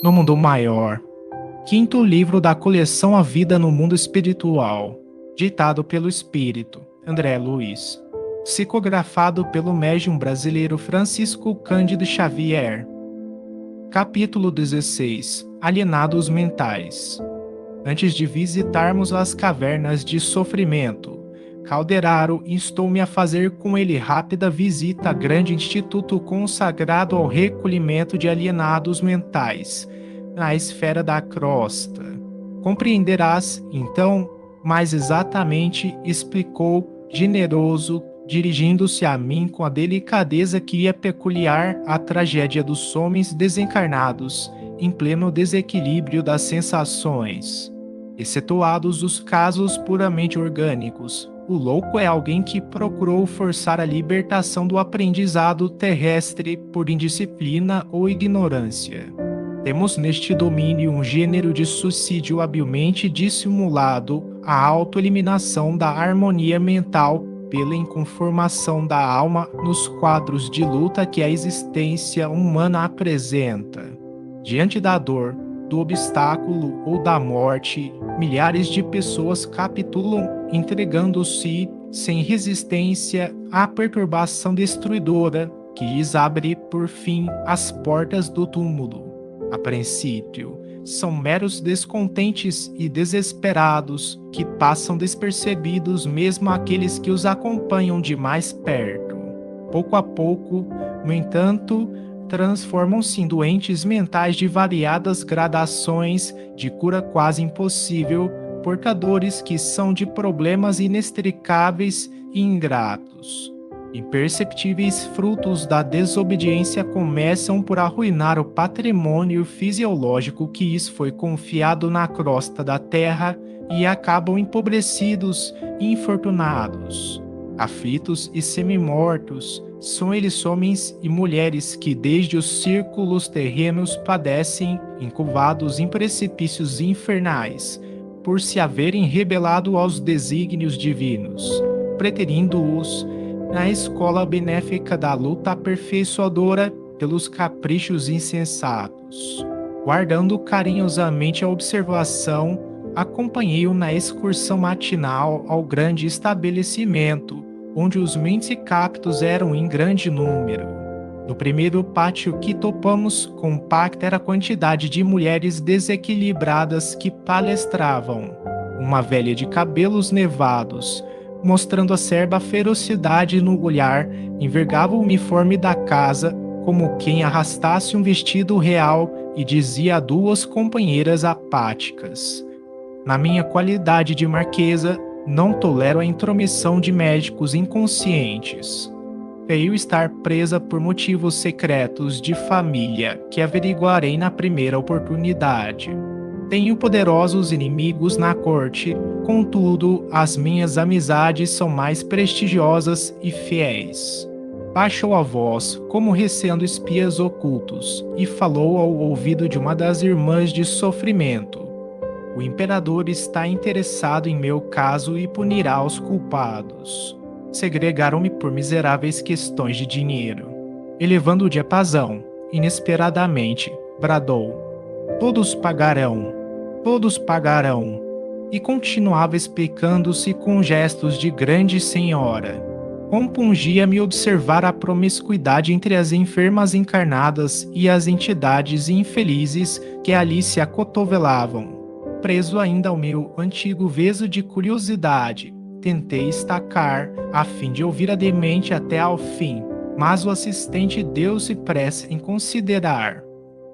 no mundo maior. Quinto livro da coleção A Vida no Mundo Espiritual, ditado pelo Espírito, André Luiz. Psicografado pelo médium brasileiro Francisco Cândido Xavier. Capítulo 16. Alienados mentais. Antes de visitarmos as cavernas de sofrimento, Calderaro instou-me a fazer com ele rápida visita a grande instituto consagrado ao recolhimento de alienados mentais, na esfera da crosta. Compreenderás, então, mais exatamente, explicou generoso, dirigindo-se a mim com a delicadeza que é peculiar à tragédia dos homens desencarnados, em pleno desequilíbrio das sensações. Excetuados os casos puramente orgânicos, o louco é alguém que procurou forçar a libertação do aprendizado terrestre por indisciplina ou ignorância. Temos neste domínio um gênero de suicídio habilmente dissimulado, a autoeliminação da harmonia mental pela inconformação da alma nos quadros de luta que a existência humana apresenta. Diante da dor, do obstáculo ou da morte, milhares de pessoas capitulam, entregando-se sem resistência à perturbação destruidora que lhes abre, por fim, as portas do túmulo. A princípio, são meros descontentes e desesperados que passam despercebidos mesmo aqueles que os acompanham de mais perto. Pouco a pouco, no entanto, transformam-se em doentes mentais de variadas gradações de cura quase impossível, portadores que são de problemas inextricáveis e ingratos. Imperceptíveis frutos da desobediência começam por arruinar o patrimônio fisiológico que lhes foi confiado na crosta da terra e acabam empobrecidos e infortunados. Aflitos e semi-mortos, são eles homens e mulheres que desde os círculos terrenos padecem, encurvados em precipícios infernais, por se haverem rebelado aos desígnios divinos, preterindo-os na escola benéfica da luta aperfeiçoadora pelos caprichos insensatos. Guardando carinhosamente a observação, acompanhei-o na excursão matinal ao grande estabelecimento, onde os menticaptos eram em grande número. No primeiro pátio que topamos, compacta era a quantidade de mulheres desequilibradas que palestravam. Uma velha de cabelos nevados, mostrando acerba ferocidade no olhar, envergava o uniforme da casa como quem arrastasse um vestido real e dizia a duas companheiras apáticas: "Na minha qualidade de marquesa, não tolero a intromissão de médicos inconscientes. Feio estar presa por motivos secretos de família, que averiguarei na primeira oportunidade. Tenho poderosos inimigos na corte, contudo, as minhas amizades são mais prestigiosas e fiéis." Baixou a voz, como receando espias ocultos, e falou ao ouvido de uma das irmãs de sofrimento: "O imperador está interessado em meu caso e punirá os culpados. Segregaram-me por miseráveis questões de dinheiro." Elevando o diapasão, inesperadamente, bradou: "Todos pagarão, todos pagarão." E continuava explicando-se com gestos de grande senhora. Compungia-me observar a promiscuidade entre as enfermas encarnadas e as entidades infelizes que ali se acotovelavam. Preso ainda ao meu antigo veso de curiosidade, tentei estacar, a fim de ouvir a demente até ao fim, mas o assistente deu-se pressa em considerar.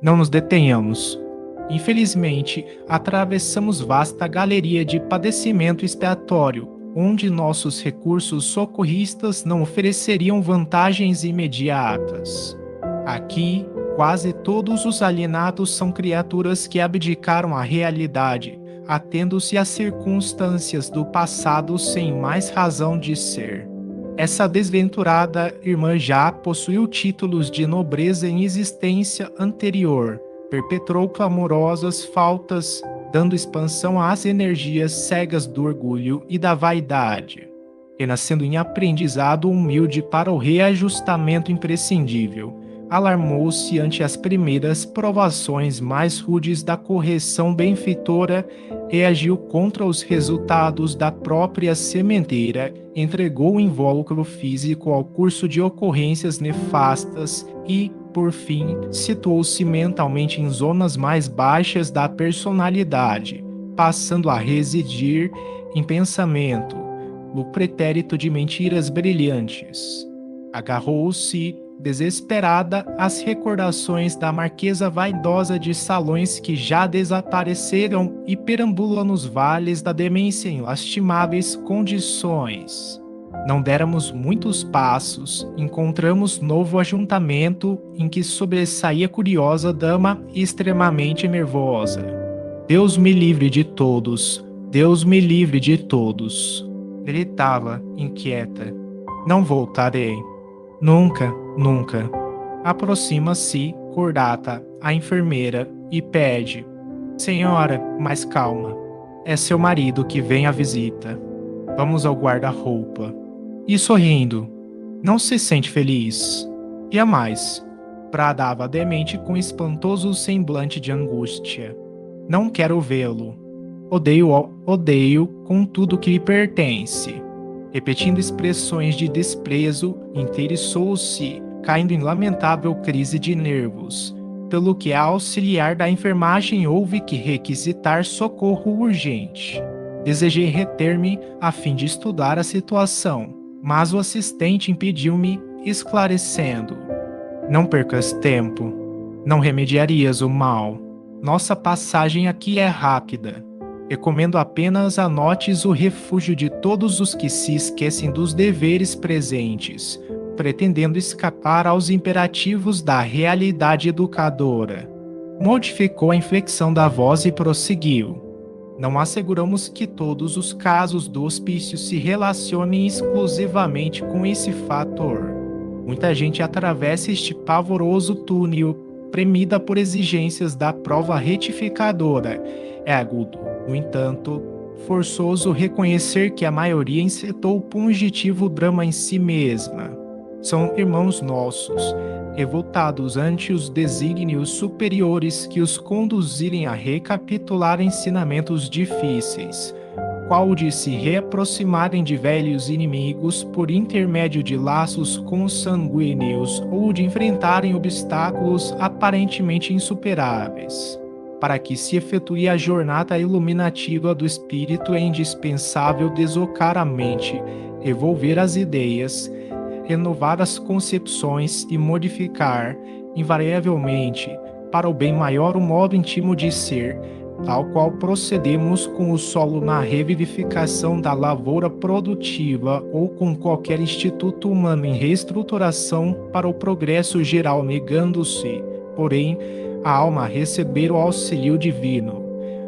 "Não nos detenhamos. Infelizmente, atravessamos vasta galeria de padecimento expiatório, onde nossos recursos socorristas não ofereceriam vantagens imediatas. Aqui, quase todos os alienados são criaturas que abdicaram a realidade, atendo-se às circunstâncias do passado sem mais razão de ser. Essa desventurada irmã já possuiu títulos de nobreza em existência anterior, perpetrou clamorosas faltas, dando expansão às energias cegas do orgulho e da vaidade, renascendo em aprendizado humilde para o reajustamento imprescindível, alarmou-se ante as primeiras provações mais rudes da correção benfeitora e agiu contra os resultados da própria sementeira, entregou o invólucro físico ao curso de ocorrências nefastas e, por fim, situou-se mentalmente em zonas mais baixas da personalidade, passando a residir em pensamento, no pretérito de mentiras brilhantes. Agarrou-se, desesperada, às recordações da marquesa vaidosa de salões que já desapareceram e perambula nos vales da demência em lastimáveis condições. Não déramos muitos passos, encontramos novo ajuntamento em que sobressaía curiosa dama extremamente nervosa. Deus me livre de todos, Deus me livre de todos, gritava, inquieta. Não voltarei. Nunca, nunca. Aproxima-se, Cordata, a enfermeira, e pede: Senhora, mais calma. É seu marido que vem à visita. Vamos ao guarda-roupa. E sorrindo: Não se sente feliz? E a mais? Bradava demente com espantoso semblante de angústia. Não quero vê-lo. Odeio com tudo que lhe pertence. Repetindo expressões de desprezo, inteiriçou-se, caindo em lamentável crise de nervos, pelo que a auxiliar da enfermagem houve que requisitar socorro urgente. Desejei reter-me a fim de estudar a situação, mas o assistente impediu-me, esclarecendo: Não percas tempo. Não remediarias o mal. Nossa passagem aqui é rápida. Recomendo apenas anotes o refúgio de todos os que se esquecem dos deveres presentes, pretendendo escapar aos imperativos da realidade educadora. Modificou a inflexão da voz e prosseguiu: Não asseguramos que todos os casos do hospício se relacionem exclusivamente com esse fator. Muita gente atravessa este pavoroso túnel, premida por exigências da prova retificadora. É agudo, no entanto, forçoso reconhecer que a maioria encetou o fugitivo drama em si mesma. São irmãos nossos, revoltados ante os desígnios superiores que os conduzirem a recapitular ensinamentos difíceis, qual de se reaproximarem de velhos inimigos por intermédio de laços consanguíneos ou de enfrentarem obstáculos aparentemente insuperáveis. Para que se efetue a jornada iluminativa do espírito é indispensável deslocar a mente, revolver as ideias, renovar as concepções e modificar, invariavelmente, para o bem maior o modo íntimo de ser, tal qual procedemos com o solo na revivificação da lavoura produtiva ou com qualquer instituto humano em reestruturação para o progresso geral, negando-se, porém, a alma a receber o auxílio divino,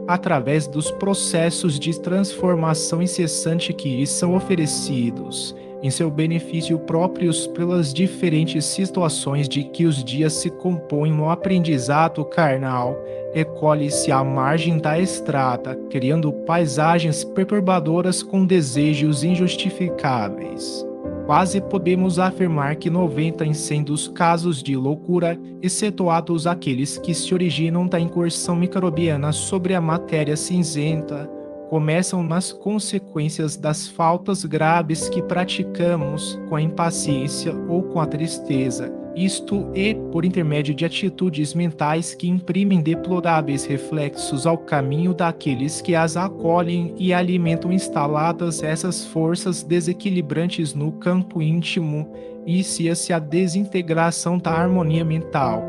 através dos processos de transformação incessante que lhe são oferecidos, em seu benefício próprios pelas diferentes situações de que os dias se compõem no aprendizado carnal, recolhe-se à margem da estrada, criando paisagens perturbadoras com desejos injustificáveis. Quase podemos afirmar que 90 em 100 dos casos de loucura, excetuados aqueles que se originam da incursão microbiana sobre a matéria cinzenta, começam nas consequências das faltas graves que praticamos com a impaciência ou com a tristeza, isto é, por intermédio de atitudes mentais que imprimem deploráveis reflexos ao caminho daqueles que as acolhem e alimentam instaladas essas forças desequilibrantes no campo íntimo, inicia-se a desintegração da harmonia mental.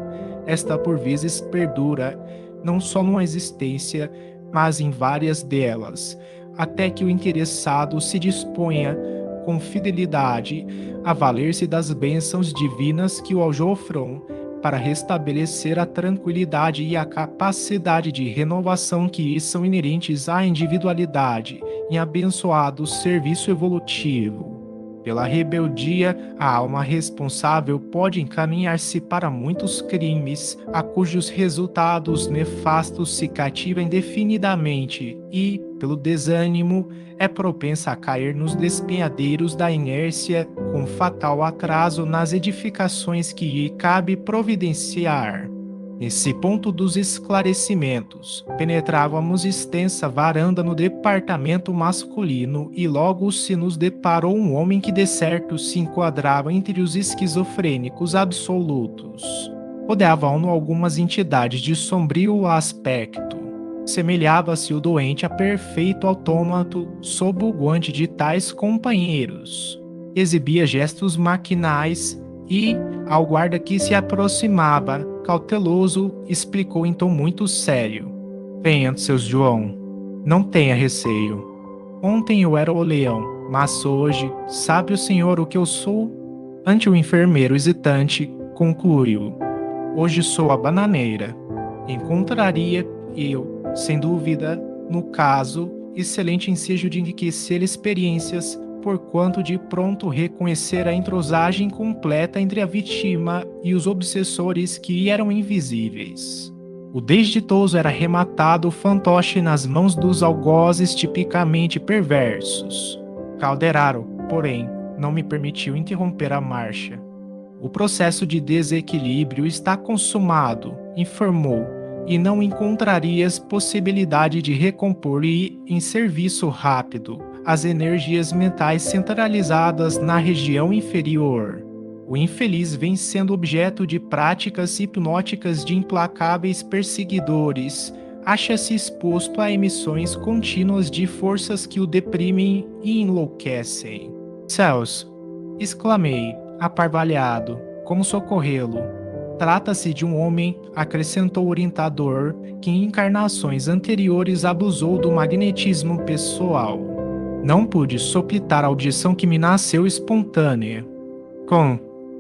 Esta por vezes perdura, não só numa existência, mas em várias delas, até que o interessado se disponha, com fidelidade, a valer-se das bênçãos divinas que o aljofram, para restabelecer a tranquilidade e a capacidade de renovação que são inerentes à individualidade em abençoado serviço evolutivo. Pela rebeldia, a alma responsável pode encaminhar-se para muitos crimes, a cujos resultados nefastos se cativa indefinidamente e, pelo desânimo, é propensa a cair nos despenhadeiros da inércia, com fatal atraso nas edificações que lhe cabe providenciar. Nesse ponto dos esclarecimentos, penetrávamos extensa varanda no departamento masculino e logo se nos deparou um homem que de certo se enquadrava entre os esquizofrênicos absolutos. Rodeavam-no algumas entidades de sombrio aspecto. Semelhava-se o doente a perfeito autômato sob o guante de tais companheiros. Exibia gestos maquinais e, ao guarda que se aproximava, cauteloso, explicou em tom muito sério: Venha, seu João, não tenha receio. Ontem eu era o leão, mas hoje, sabe o senhor o que eu sou? Ante o enfermeiro hesitante, concluiu: Hoje sou a bananeira. Encontraria eu, sem dúvida, no caso, excelente ensejo de enriquecer experiências, porquanto de pronto reconhecer a entrosagem completa entre a vítima e os obsessores que eram invisíveis. O desditoso era rematado o fantoche nas mãos dos algozes tipicamente perversos. Calderaro, porém, não me permitiu interromper a marcha. O processo de desequilíbrio está consumado, informou, e não encontrarias possibilidade de recompor e, em serviço rápido, as energias mentais centralizadas na região inferior. O infeliz vem sendo objeto de práticas hipnóticas de implacáveis perseguidores, acha-se exposto a emissões contínuas de forças que o deprimem e enlouquecem. Céus! Exclamei, aparvalhado, como socorrê-lo. Trata-se de um homem, acrescentou o orientador, que em encarnações anteriores abusou do magnetismo pessoal. Não pude sopitar a audição que me nasceu espontânea.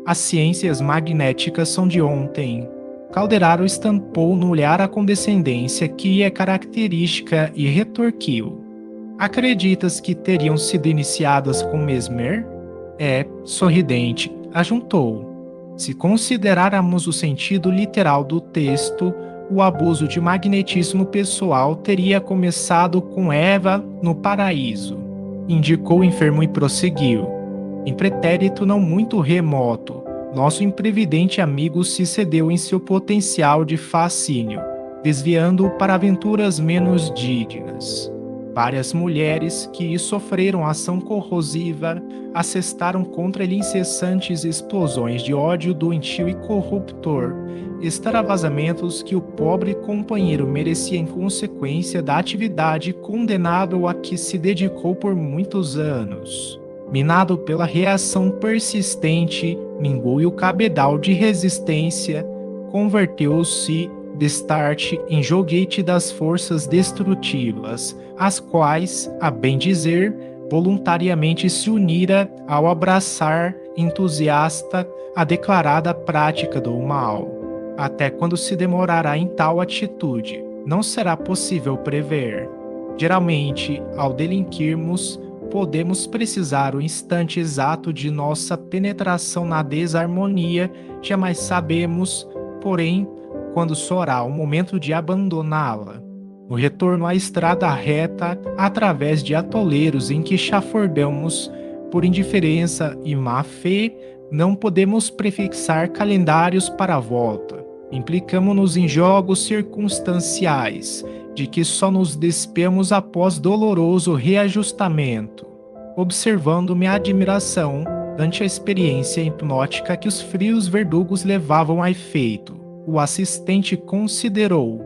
As ciências magnéticas são de ontem. Calderaro estampou no olhar a condescendência que é característica e retorquiu. Acreditas que teriam sido iniciadas com Mesmer? Sorridente, ajuntou. Se considerarmos o sentido literal do texto, o abuso de magnetismo pessoal teria começado com Eva no paraíso. Indicou o enfermo e prosseguiu. Em pretérito não muito remoto, nosso imprevidente amigo se cedeu em seu potencial de fascínio, desviando-o para aventuras menos dignas. Várias mulheres que sofreram ação corrosiva assestaram contra ele incessantes explosões de ódio doentio e corruptor, extravasamentos que o pobre companheiro merecia em consequência da atividade condenável a que se dedicou por muitos anos. Minado pela reação persistente, minguou o cabedal de resistência, converteu-se destarte em joguete das forças destrutivas, as quais, a bem dizer, voluntariamente se unira ao abraçar entusiasta a declarada prática do mal. Até quando se demorará em tal atitude, não será possível prever. Geralmente, ao delinquirmos, podemos precisar o instante exato de nossa penetração na desarmonia, jamais sabemos, porém, quando sorá o momento de abandoná-la. No retorno à estrada reta, através de atoleiros em que chafurdamos, por indiferença e má fé, não podemos prefixar calendários para a volta. Implicamo-nos em jogos circunstanciais, de que só nos despemos após doloroso reajustamento. Observando-me a admiração ante a experiência hipnótica que os frios verdugos levavam a efeito, o assistente considerou: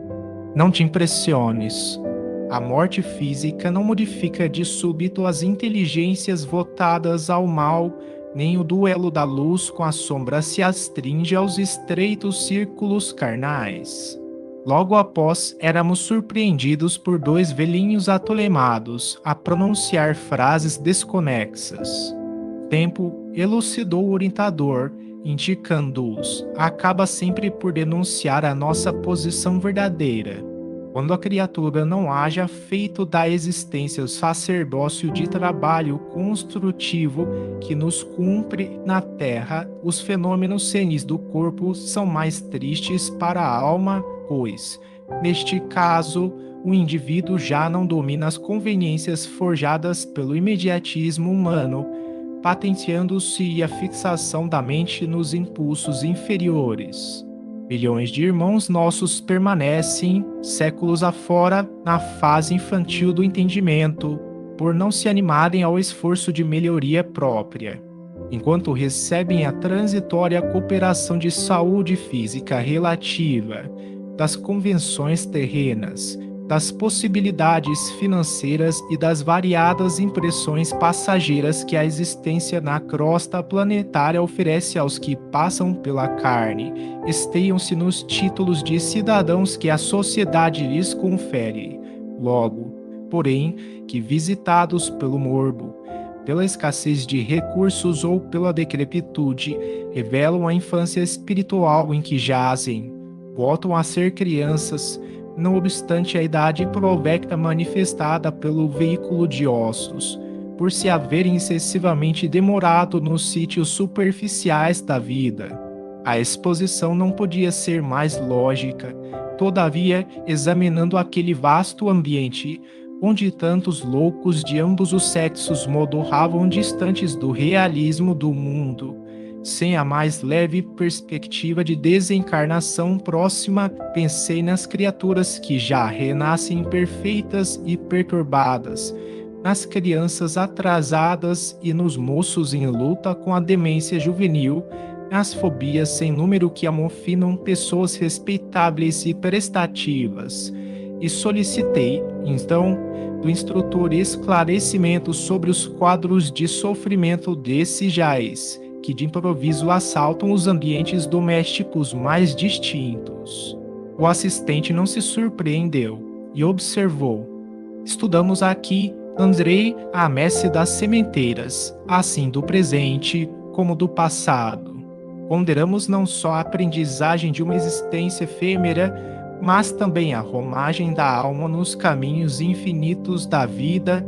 Não te impressiones. A morte física não modifica de súbito as inteligências votadas ao mal, nem o duelo da luz com a sombra se astringe aos estreitos círculos carnais. Logo após, éramos surpreendidos por dois velhinhos atolemados a pronunciar frases desconexas. Tempo elucidou o orientador, indicando-os, acaba sempre por denunciar a nossa posição verdadeira. Quando a criatura não haja feito da existência o sacerdócio de trabalho construtivo que nos cumpre na terra, os fenômenos senis do corpo são mais tristes para a alma, pois, neste caso, o indivíduo já não domina as conveniências forjadas pelo imediatismo humano, patenteando-se a fixação da mente nos impulsos inferiores. Milhões de irmãos nossos permanecem, séculos afora, na fase infantil do entendimento, por não se animarem ao esforço de melhoria própria. Enquanto recebem a transitória cooperação de saúde física relativa, das convenções terrenas, das possibilidades financeiras e das variadas impressões passageiras que a existência na crosta planetária oferece aos que passam pela carne, esteiam-se nos títulos de cidadãos que a sociedade lhes confere. Logo, porém, que visitados pelo morbo, pela escassez de recursos ou pela decrepitude, revelam a infância espiritual em que jazem, voltam a ser crianças, não obstante a idade provecta manifestada pelo veículo de ossos, por se haverem excessivamente demorado nos sítios superficiais da vida. A exposição não podia ser mais lógica, todavia, examinando aquele vasto ambiente, onde tantos loucos de ambos os sexos modorravam distantes do realismo do mundo, sem a mais leve perspectiva de desencarnação próxima, pensei nas criaturas que já renascem imperfeitas e perturbadas, nas crianças atrasadas e nos moços em luta com a demência juvenil, nas fobias sem número que amofinam pessoas respeitáveis e prestativas. E solicitei, então, do instrutor esclarecimento sobre os quadros de sofrimento desses jais, que de improviso assaltam os ambientes domésticos mais distintos. O assistente não se surpreendeu e observou: estudamos aqui Andrei a messe das sementeiras, assim do presente como do passado. Ponderamos não só a aprendizagem de uma existência efêmera, mas também a romagem da alma nos caminhos infinitos da vida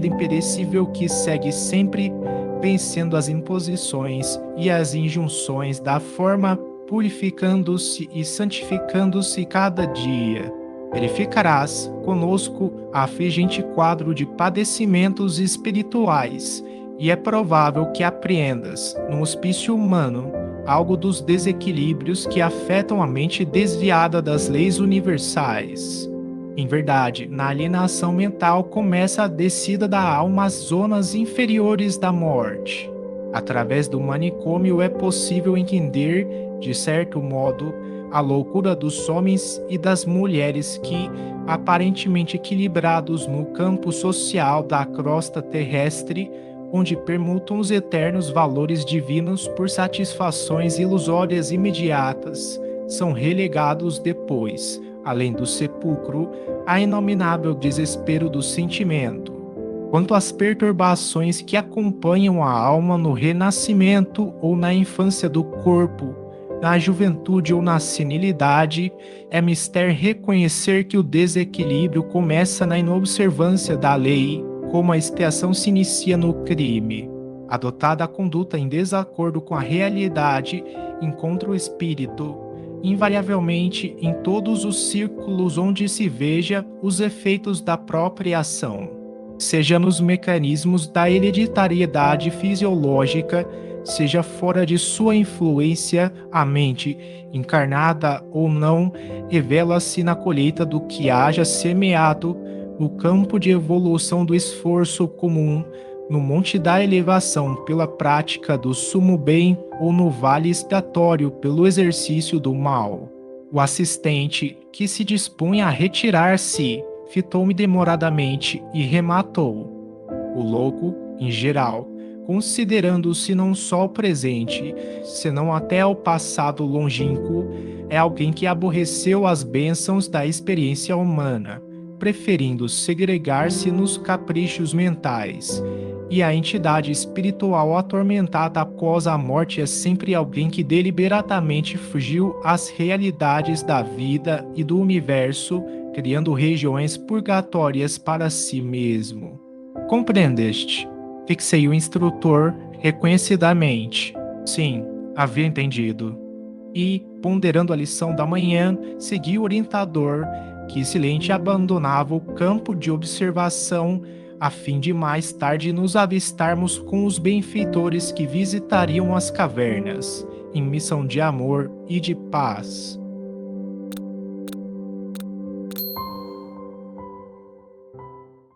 imperecível que segue sempre, vencendo as imposições e as injunções da forma, purificando-se e santificando-se cada dia. Verificarás conosco a afligente quadro de padecimentos espirituais, e é provável que apreendas, no hospício humano, algo dos desequilíbrios que afetam a mente desviada das leis universais. Em verdade, na alienação mental começa a descida da alma às zonas inferiores da morte. Através do manicômio é possível entender, de certo modo, a loucura dos homens e das mulheres que, aparentemente equilibrados no campo social da crosta terrestre, onde permutam os eternos valores divinos por satisfações ilusórias imediatas, são relegados depois, além do sepulcro, a inominável desespero do sentimento. Quanto às perturbações que acompanham a alma no renascimento ou na infância do corpo, na juventude ou na senilidade, é mister reconhecer que o desequilíbrio começa na inobservância da lei, como a expiação se inicia no crime. Adotada a conduta em desacordo com a realidade, encontra o espírito, invariavelmente, em todos os círculos onde se veja os efeitos da própria ação, seja nos mecanismos da hereditariedade fisiológica, seja fora de sua influência, a mente, encarnada ou não, revela-se na colheita do que haja semeado, no campo de evolução do esforço comum, no monte da elevação pela prática do sumo bem ou no vale expiatório pelo exercício do mal. O assistente, que se dispunha a retirar-se, fitou-me demoradamente e rematou: o louco, em geral, considerando-se não só o presente, senão até o passado longínquo, é alguém que aborreceu as bênçãos da experiência humana, preferindo segregar-se nos caprichos mentais. E a entidade espiritual atormentada após a morte é sempre alguém que deliberadamente fugiu às realidades da vida e do universo, criando regiões purgatórias para si mesmo. Compreendeste? Fixei o instrutor reconhecidamente. Sim, havia entendido. E, ponderando a lição da manhã, segui o orientador, que silente abandonava o campo de observação a fim de mais tarde nos avistarmos com os benfeitores que visitariam as cavernas, em missão de amor e de paz.